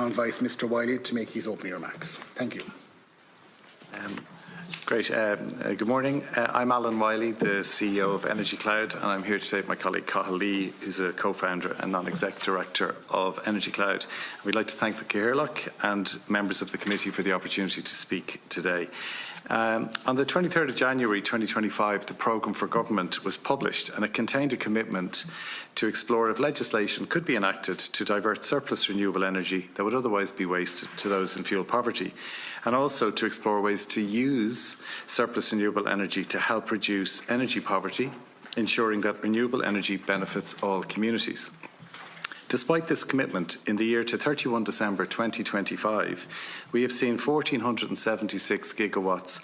invite Mr. Wyley to make his opening remarks. Thank you. Great. Good morning. I'm Alan Wyley, the CEO of EnergyCloud, and I'm here today with my colleague Cathal Lee, who's a co-founder and non-exec director of EnergyCloud. We'd like to thank the Cathaoirleach and members of the committee for the opportunity to speak today. On the 23rd of January 2025, the programme for government was published, and it contained a commitment to explore if legislation could be enacted to divert surplus renewable energy that would otherwise be wasted to those in fuel poverty, and also to explore ways to use surplus renewable energy to help reduce energy poverty, ensuring that renewable energy benefits all communities. Despite this commitment, in the year to 31 December 2025, we have seen 1,476 gigawatts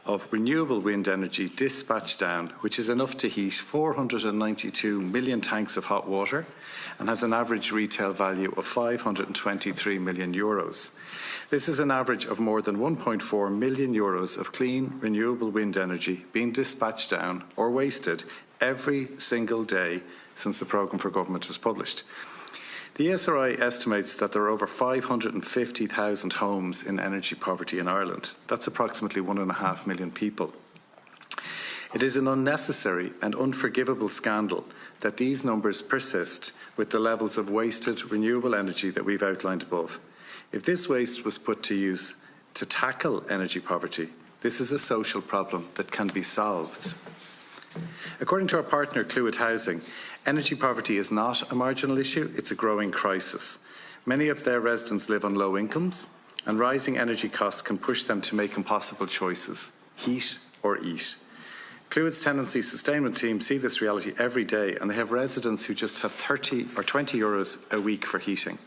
of renewable wind energy dispatched down, which is enough to heat 492 million tanks of hot water and has an average retail value of €523 million. This is an average of more than €1.4 million of clean, renewable wind energy being dispatched down or wasted every single day since the programme for government was published. The ESRI estimates that there are over 550,000 homes in energy poverty in Ireland. That's approximately 1.5 million people. It is an unnecessary and unforgivable scandal that these numbers persist with the levels of wasted renewable energy that we've outlined above. If this waste was put to use to tackle energy poverty, this is a social problem that can be solved. According to our partner, Clúid Housing, energy poverty is not a marginal issue, it's a growing crisis. Many of their residents live on low incomes, and rising energy costs can push them to make impossible choices: heat or eat. Clúid's tenancy sustainment team see this reality every day, and they have residents who just have 30 or 20 euros a week for heating.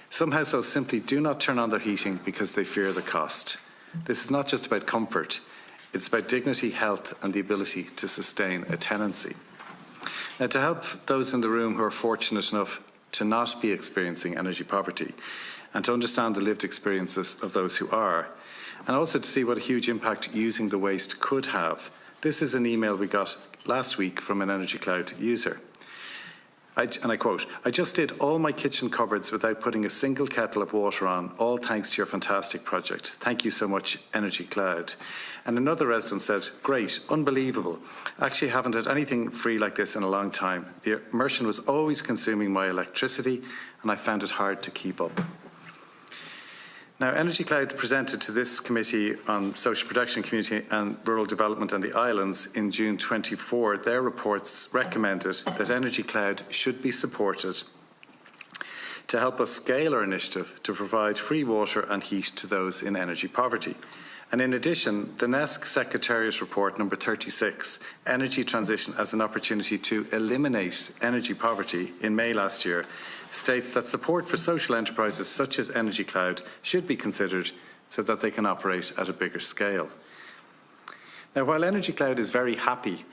Some households simply do not turn on their heating because they fear the cost. This is not just about comfort, it's about dignity, health, and the ability to sustain a tenancy. Now, to help those in the room who are fortunate enough to not be experiencing energy poverty, and to understand the lived experiences of those who are, and also to see what a huge impact using the waste could have, this is an email we got last week from an EnergyCloud user. And I quote, "I just did all my kitchen cupboards without putting a single kettle of water on, all thanks to your fantastic project. Thank you so much, EnergyCloud." And another resident said, "Great, unbelievable. I actually haven't had anything free like this in a long time. The immersion was always consuming my electricity, and I found it hard to keep up." Now, EnergyCloud presented to this Committee on Social Protection, Community and Rural Development and the Islands in June 24. Their reports recommended that EnergyCloud should be supported to help us scale our initiative to provide free water and heat to those in energy poverty. And in addition, the NESC Secretariat Report number 36, Energy Transition as an Opportunity to Eliminate Energy Poverty, in May last year, states that support for social enterprises such as EnergyCloud should be considered so that they can operate at a bigger scale. Now, while EnergyCloud is very happy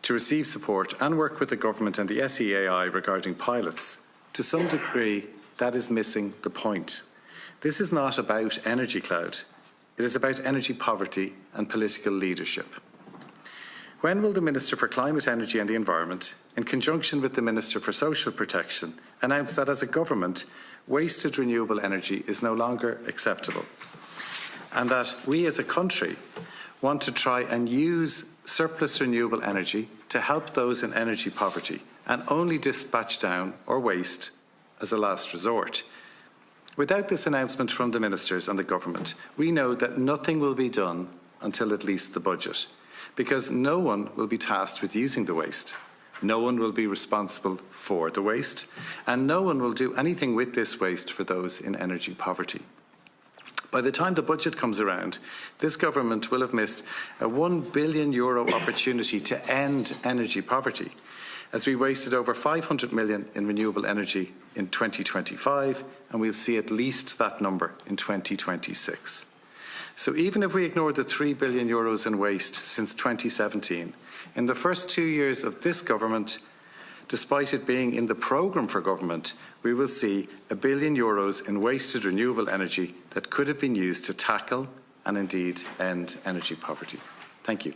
to receive support and work with the government and the SEAI regarding pilots, to some degree that is missing the point. This is not about EnergyCloud. It is about energy poverty and political leadership. When will the Minister for Climate, Energy and the Environment, in conjunction with the Minister for Social Protection, announce that as a government, wasted renewable energy is no longer acceptable, and that we as a country want to try and use surplus renewable energy to help those in energy poverty and only dispatch down or waste as a last resort? Without this announcement from the ministers and the government, we know that nothing will be done until at least the budget, because no one will be tasked with using the waste. No one will be responsible for the waste, and no one will do anything with this waste for those in energy poverty. By the time the budget comes around, this government will have missed a €1 billion opportunity to end energy poverty, as we wasted over 500 million in renewable energy in 2025, and we'll see at least that number in 2026. So even if we ignore the €3 billion in waste since 2017, in the first 2 years of this government, despite it being in the programme for government, we will see €1 billion in wasted renewable energy that could have been used to tackle and indeed end energy poverty. Thank you.